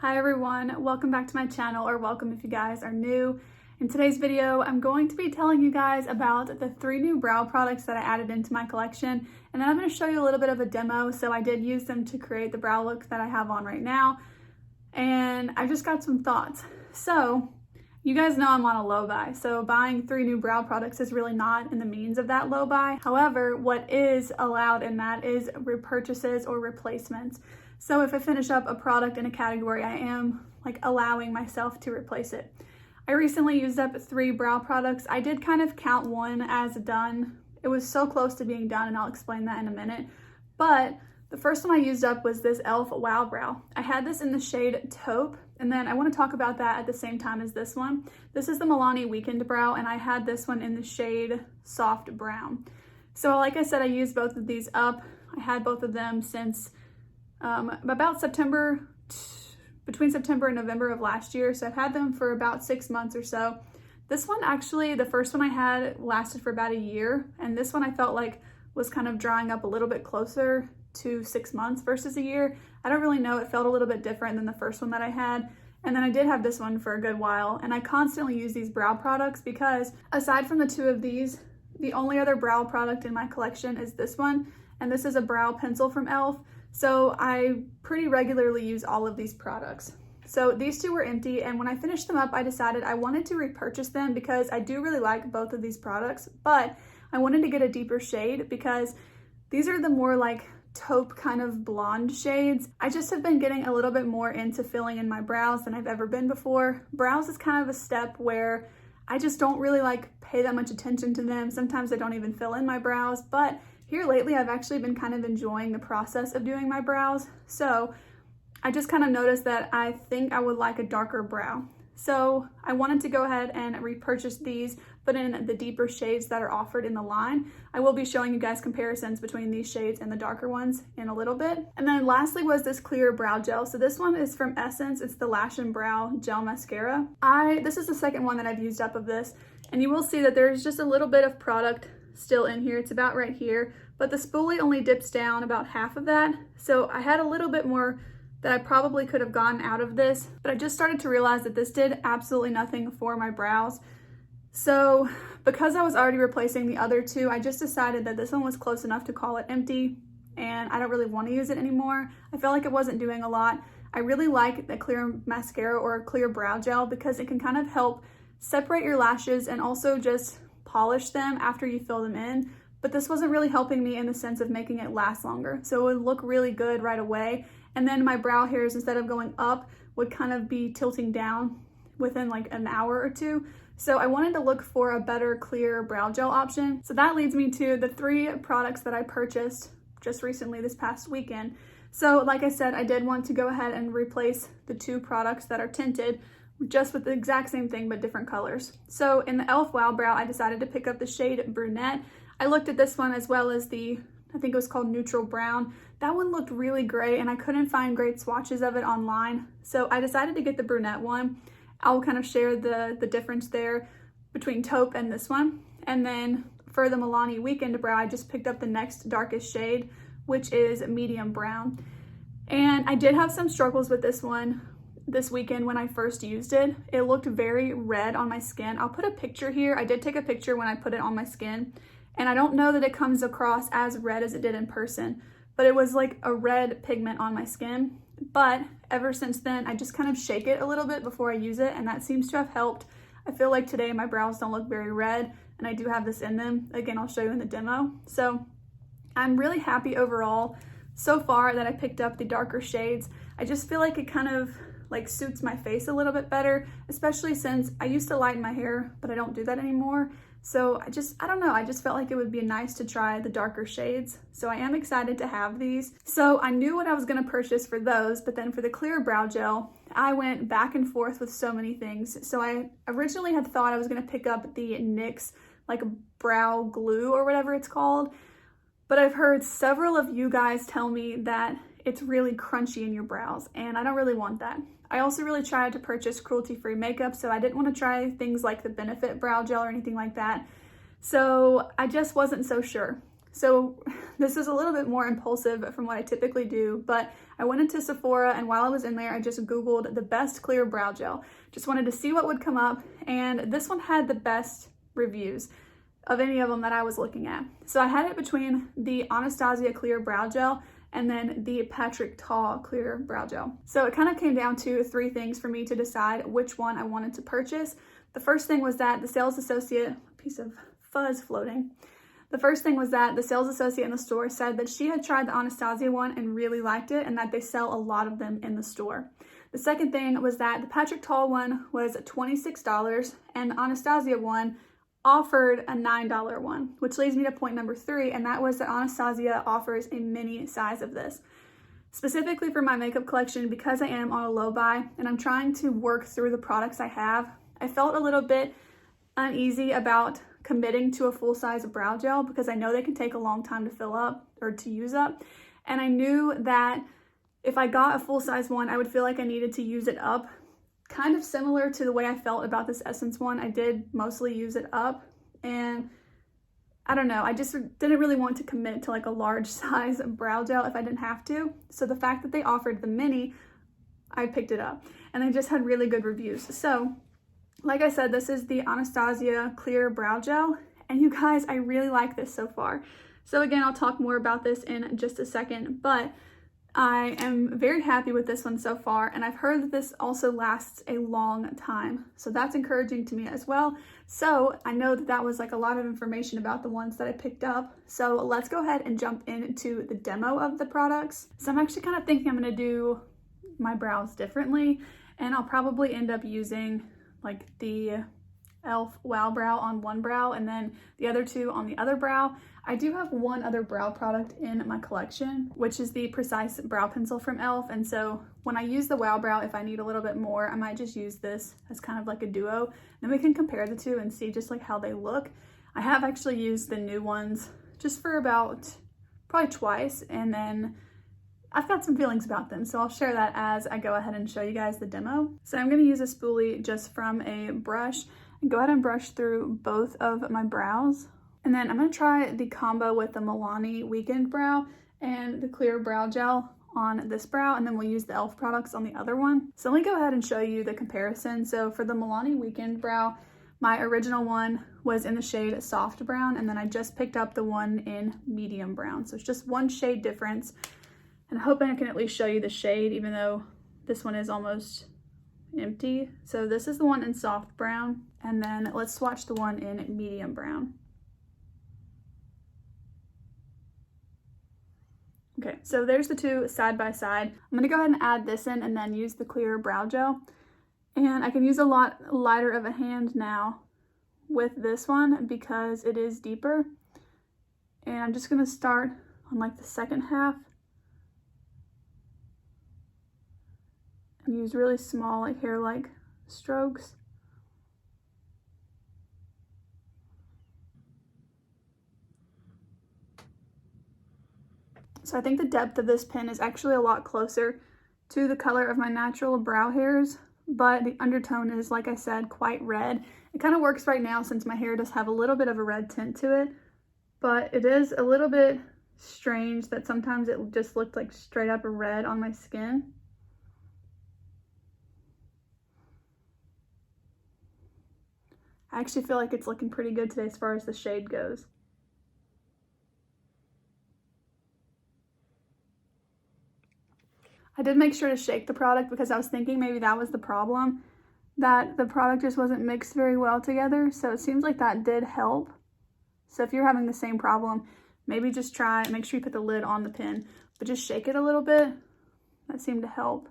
Hi everyone, welcome back to my channel, or welcome if you guys are new. In today's video, I'm going to be telling you guys about the 3 new brow products that I added into my collection, and then I'm going to show you a little bit of a demo. So I did use them to create the brow look that I have on right now, and I just got some thoughts. So you guys know I'm on a low buy, so buying 3 new brow products is really not in the means of that low buy. However, what is allowed in that is repurchases or replacements. So if I finish up a product in a category, I am allowing myself to replace it. I recently used up 3 brow products. I did kind of count one as done. It was so close to being done, and I'll explain that in a minute. But the first one I used up was this e.l.f. Wow Brow. I had this in the shade Taupe, and then I want to talk about that at the same time as this one. This is the Milani Weekend Brow, and I had this one in the shade Soft Brown. So like I said, I used both of these up. I had both of them since about between September and November of last year. So I've had them for about 6 months or so. This one actually, the first one I had lasted for about a year, and this one I felt like was kind of drying up a little bit closer to 6 months versus a year. I don't really know, it felt a little bit different than the first one that I had. And then I did have this one for a good while, and I constantly use these brow products because aside from the 2 of these, the only other brow product in my collection is this one, and this is a brow pencil from e.l.f. So I pretty regularly use all of these products. So these 2 were empty, and when I finished them up, I decided I wanted to repurchase them because I do really like both of these products, but I wanted to get a deeper shade because these are the more taupe kind of blonde shades. I just have been getting a little bit more into filling in my brows than I've ever been before. Brows is kind of a step where I just don't really pay that much attention to them. Sometimes I don't even fill in my brows, but here lately I've actually been kind of enjoying the process of doing my brows. So I just kind of noticed that I think I would like a darker brow. So I wanted to go ahead and repurchase these, but in the deeper shades that are offered in the line. I will be showing you guys comparisons between these shades and the darker ones in a little bit. And then lastly was this clear brow gel. So this one is from Essence. It's the Lash and Brow Gel Mascara. This is the second one that I've used up of this, and you will see that there's just a little bit of product still in here. It's about right here, but the spoolie only dips down about half of that. So I had a little bit more that I probably could have gotten out of this, but I just started to realize that this did absolutely nothing for my brows. So because I was already replacing the other 2, I just decided that this one was close enough to call it empty, and I don't really want to use it anymore. I felt like it wasn't doing a lot. I really like the clear mascara or a clear brow gel because it can kind of help separate your lashes and also just polish them after you fill them in. But this wasn't really helping me in the sense of making it last longer. So it would look really good right away, and then my brow hairs, instead of going up, would kind of be tilting down within an hour or 2. So I wanted to look for a better clear brow gel option. So that leads me to the 3 products that I purchased just recently this past weekend. So like I said, I did want to go ahead and replace the 2 products that are tinted just with the exact same thing but different colors. So in the e.l.f. Wow Brow, I decided to pick up the shade Brunette. I looked at this one as well as I think it was called Neutral Brown. That one looked really great, and I couldn't find great swatches of it online. So I decided to get the Brunette one. I'll kind of share the difference there between Taupe and this one. And then for the Milani Weekend Brow, I just picked up the next darkest shade, which is Medium Brown. And I did have some struggles with this one this weekend when I first used it. It looked very red on my skin. I'll put a picture here. I did take a picture when I put it on my skin, and I don't know that it comes across as red as it did in person, but it was like a red pigment on my skin. But ever since then, I just kind of shake it a little bit before I use it, and that seems to have helped. I feel like today my brows don't look very red, and I do have this in them. Again, I'll show you in the demo. So I'm really happy overall so far that I picked up the darker shades. I just feel like it kind of suits my face a little bit better, especially since I used to lighten my hair, but I don't do that anymore. So I don't know, I just felt like it would be nice to try the darker shades. So I am excited to have these. So I knew what I was gonna purchase for those, but then for the clear brow gel, I went back and forth with so many things. So I originally had thought I was gonna pick up the NYX brow glue or whatever it's called, but I've heard several of you guys tell me that it's really crunchy in your brows, and I don't really want that. I also really tried to purchase cruelty-free makeup, so I didn't want to try things like the Benefit brow gel or anything like that. So I just wasn't so sure. So this is a little bit more impulsive from what I typically do, but I went into Sephora, and while I was in there, I just Googled the best clear brow gel. Just wanted to see what would come up, and this one had the best reviews of any of them that I was looking at. So I had it between the Anastasia clear brow gel and then the Patrick Ta clear brow gel. So it kind of came down to three things for me to decide which one I wanted to purchase. The first thing was that the sales associate, piece of fuzz floating. The first thing was that the sales associate in the store said that she had tried the Anastasia one and really liked it, and that they sell a lot of them in the store. The second thing was that the Patrick Ta one was $26 and the Anastasia one offered a $9 one, which leads me to point number 3, and that was that Anastasia offers a mini size of this. Specifically for my makeup collection, because I am on a low buy and I'm trying to work through the products I have, I felt a little bit uneasy about committing to a full-size brow gel because I know they can take a long time to fill up or to use up, and I knew that if I got a full-size one, I would feel like I needed to use it up. Kind of similar to the way I felt about this Essence one. I did mostly use it up, and I don't know, I just didn't really want to commit to like a large size brow gel if I didn't have to. So the fact that they offered the mini, I picked it up, and they just had really good reviews. So like I said, this is the Anastasia clear brow gel, and you guys, I really like this so far. So again, I'll talk more about this in just a second, but I am very happy with this one so far, and I've heard that this also lasts a long time, so that's encouraging to me as well. So I know that that was like a lot of information about the ones that I picked up, so let's go ahead and jump into the demo of the products. So I'm actually kind of thinking I'm going to do my brows differently, and I'll probably end up using like the e.l.f. Wow Brow on one brow and then the other two on the other brow. I do have one other brow product in my collection, which is the Precise Brow Pencil from e.l.f. And so when I use the Wow Brow, if I need a little bit more, I might just use this as kind of like a duo. Then we can compare the two and see just like how they look. I have actually used the new ones just for about probably twice, and then I've got some feelings about them, so I'll share that as I go ahead and show you guys the demo. So I'm going to use a spoolie just from a brush and go ahead and brush through both of my brows. And then I'm going to try the combo with the Milani Weekend Brow and the clear brow gel on this brow, and then we'll use the e.l.f. products on the other one. So let me go ahead and show you the comparison. So for the Milani Weekend Brow, my original one was in the shade Soft Brown, and then I just picked up the one in Medium Brown. So it's just one shade difference. And I'm hoping I can at least show you the shade, even though this one is almost empty. So this is the one in Soft Brown, and then let's swatch the one in Medium Brown. Okay, so there's the two side by side. I'm gonna go ahead and add this in and then use the clear brow gel. And I can use a lot lighter of a hand now with this one because it is deeper. And I'm just gonna start on like the second half and use really small like hair-like strokes. So I think the depth of this pen is actually a lot closer to the color of my natural brow hairs, but the undertone is, like I said, quite red. It kind of works right now since my hair does have a little bit of a red tint to it, but it is a little bit strange that sometimes it just looked like straight up red on my skin. I actually feel like it's looking pretty good today as far as the shade goes. I did make sure to shake the product because I was thinking maybe that was the problem, that the product just wasn't mixed very well together. So it seems like that did help. So if you're having the same problem, maybe just make sure you put the lid on the pen, but just shake it a little bit. That seemed to help.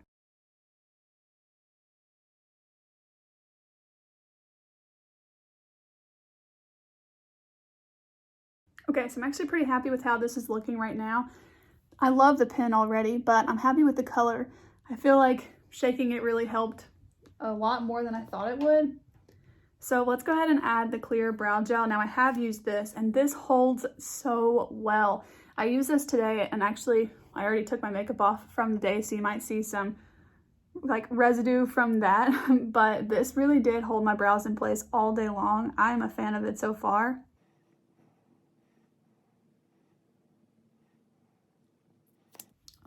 Okay, so I'm actually pretty happy with how this is looking right now. I love the pen already, but I'm happy with the color. I feel like shaking it really helped a lot more than I thought it would. So let's go ahead and add the clear brow gel. Now I have used this, and this holds so well. I used this today, and actually I already took my makeup off from the day, so you might see some like residue from that, but this really did hold my brows in place all day long. I'm a fan of it so far.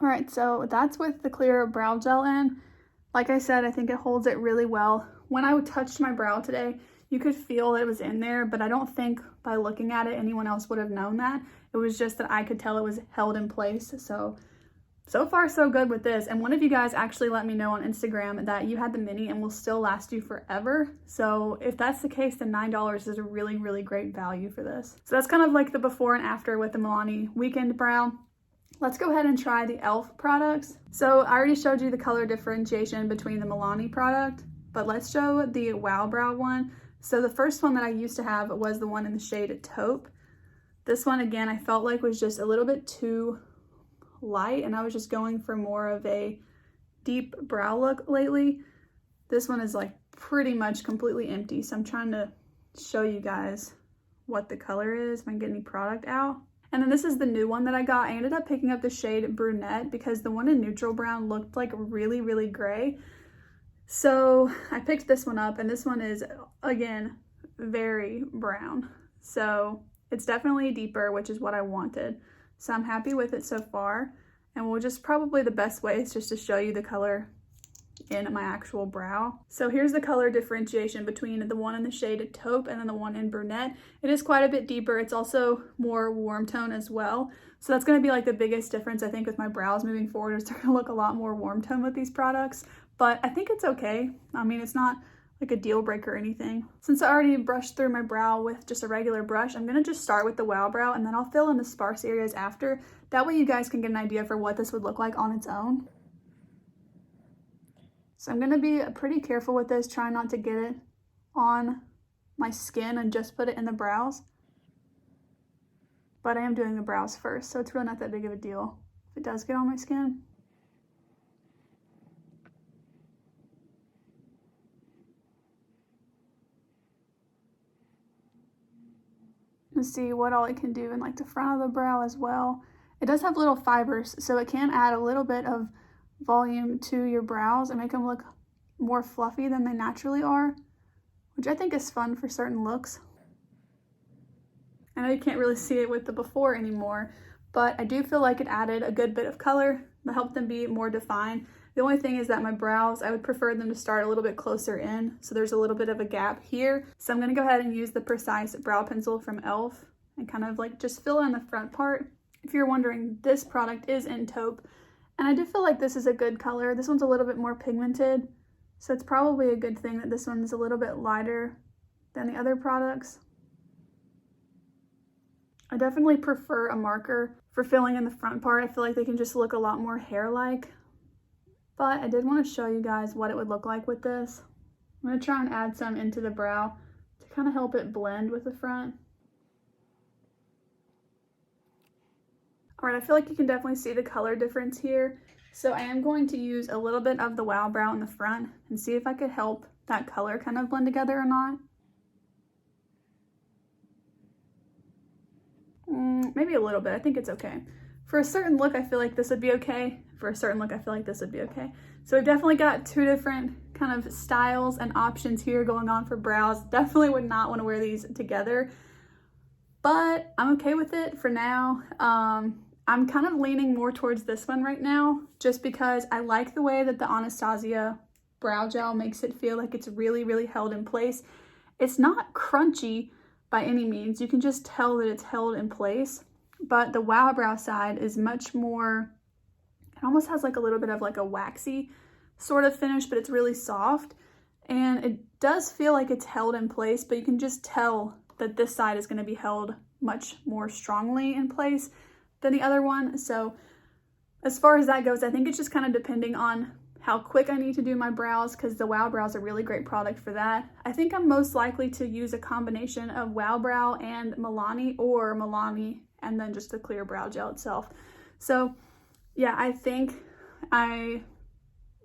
All right, so that's with the clear brow gel in. Like I said, I think it holds it really well. When I touched my brow today, you could feel that it was in there, but I don't think by looking at it, anyone else would have known that. It was just that I could tell it was held in place. So far so good with this. And one of you guys actually let me know on Instagram that you had the mini and will still last you forever. So if that's the case, then $9 is a really, really great value for this. So that's kind of like the before and after with the Milani Weekend Brow. Let's go ahead and try the e.l.f. products. So I already showed you the color differentiation between the Milani product, but let's show the Wow Brow one. So the first one that I used to have was the one in the shade Taupe. This one, again, I felt like was just a little bit too light, and I was just going for more of a deep brow look lately. This one is like pretty much completely empty, so I'm trying to show you guys what the color is if I can get any product out. And then this is the new one that I got. I ended up picking up the shade Brunette because the one in neutral brown looked like really, really gray. So I picked this one up, and this one is, again, very brown. So it's definitely deeper, which is what I wanted. So I'm happy with it so far. And we'll just probably the best way is just to show you the color in my actual brow. So here's the color differentiation between the one in the shade Taupe and then the one in Brunette. It is quite a bit deeper. It's also more warm tone as well. So that's going to be like the biggest difference I think with my brows moving forward, is they're going to look a lot more warm tone with these products. But I think it's okay. I mean, it's not like a deal breaker or anything. Since I already brushed through my brow with just a regular brush, I'm going to just start with the Wow Brow and then I'll fill in the sparse areas after. That way you guys can get an idea for what this would look like on its own. So I'm going to be pretty careful with this, try not to get it on my skin and just put it in the brows. But I am doing the brows first, so it's really not that big of a deal if it does get on my skin. Let's see what all it can do in like the front of the brow as well. It does have little fibers, so it can add a little bit of volume to your brows and make them look more fluffy than they naturally are, which I think is fun for certain looks. I know you can't really see it with the before anymore, but I do feel like it added a good bit of color that helped them be more defined. The only thing is that my brows, I would prefer them to start a little bit closer in, so there's a little bit of a gap here. So I'm going to go ahead and use the Precise Brow Pencil from e.l.f. and kind of like just fill in the front part. If you're wondering, this product is in Taupe, and I do feel like this is a good color. This one's a little bit more pigmented, so it's probably a good thing that this one's a little bit lighter than the other products. I definitely prefer a marker for filling in the front part. I feel like they can just look a lot more hair-like. But I did want to show you guys what it would look like with this. I'm going to try and add some into the brow to kind of help it blend with the front. Alright, I feel like you can definitely see the color difference here. So I am going to use a little bit of the Wow Brow in the front and see if I could help that color kind of blend together or not. Maybe a little bit. I think it's okay. For a certain look, I feel like this would be okay. For a certain look, I feel like this would be okay. So we've definitely got two different kind of styles and options here going on for brows. Definitely would not want to wear these together, but I'm okay with it for now. I'm kind of leaning more towards this one right now, just because I like the way that the Anastasia brow gel makes it feel like it's really, really held in place. It's not crunchy by any means. You can just tell that it's held in place, but the Wow Brow side is much more, it almost has like a little bit of like a waxy sort of finish, but it's really soft. And it does feel like it's held in place, but you can just tell that this side is going to be held much more strongly in place than the other one. So as far as that goes, I think it's just kind of depending on how quick I need to do my brows, because the Wow Brow is a really great product for that. I think I'm most likely to use a combination of Wow Brow and Milani, or Milani and then just the clear brow gel itself. So yeah, I think I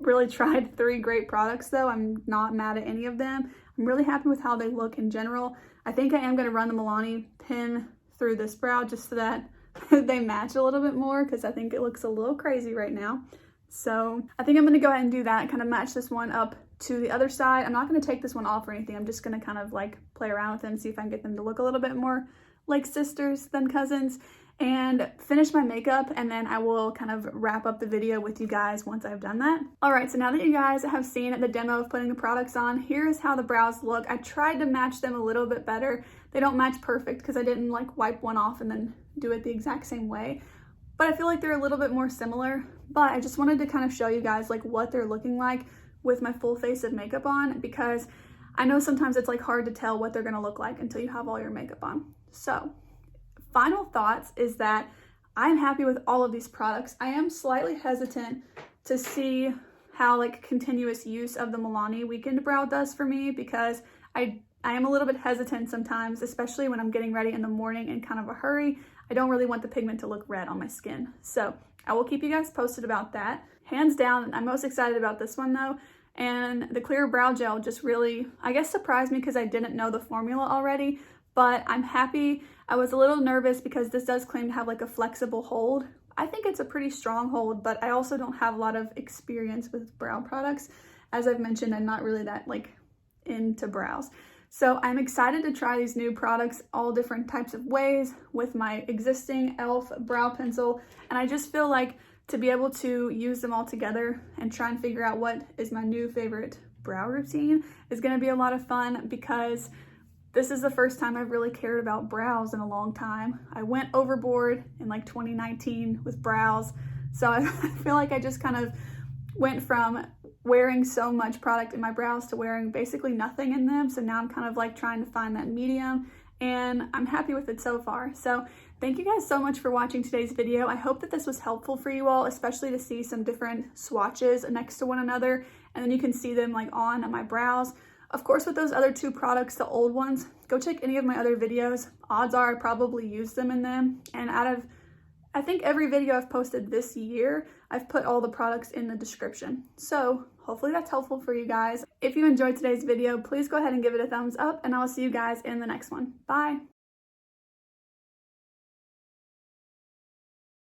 really tried 3 great products though. I'm not mad at any of them. I'm really happy with how they look in general. I think I am going to run the Milani pin through this brow just so that they match a little bit more, because I think it looks a little crazy right now. So I think I'm going to go ahead and do that, kind of match this one up to the other side. I'm not going to take this one off or anything. I'm just going to kind of like play around with them, see if I can get them to look a little bit more like sisters than cousins. and finish my makeup, and then I will kind of wrap up the video with you guys once I've done that. All right, so now that you guys have seen the demo of putting the products on, here's how the brows look. I tried to match them a little bit better. They don't match perfect because I didn't like wipe one off and then do it the exact same way, but I feel like they're a little bit more similar. But I just wanted to kind of show you guys like what they're looking like with my full face of makeup on, because I know sometimes it's like hard to tell what they're gonna look like until you have all your makeup on. So final thoughts is that I'm happy with all of these products. I am slightly hesitant to see how like continuous use of the Milani Weekend Brow does for me, because I am a little bit hesitant sometimes, especially when I'm getting ready in the morning in kind of a hurry. I don't really want the pigment to look red on my skin. So I will keep you guys posted about that. Hands down, I'm most excited about this one though. And the clear brow gel just really, I guess, surprised me because I didn't know the formula already, but I'm happy. I was a little nervous because this does claim to have like a flexible hold. I think it's a pretty strong hold, but I also don't have a lot of experience with brow products. As I've mentioned, I'm not really that like into brows. So I'm excited to try these new products all different types of ways with my existing e.l.f. brow pencil. And I just feel like to be able to use them all together and try and figure out what is my new favorite brow routine is going to be a lot of fun, because this is the first time I've really cared about brows in a long time. I went overboard in like 2019 with brows. So I feel like I just kind of went from wearing so much product in my brows to wearing basically nothing in them. So now I'm kind of like trying to find that medium, and I'm happy with it so far. So thank you guys so much for watching today's video. I hope that this was helpful for you all, especially to see some different swatches next to one another, and then you can see them like on my brows. Of course, with those other two products, the old ones, go check any of my other videos. Odds are I probably used them in them. And out of, I think every video I've posted this year, I've put all the products in the description. So hopefully that's helpful for you guys. If you enjoyed today's video, please go ahead and give it a thumbs up, and I'll see you guys in the next one. Bye.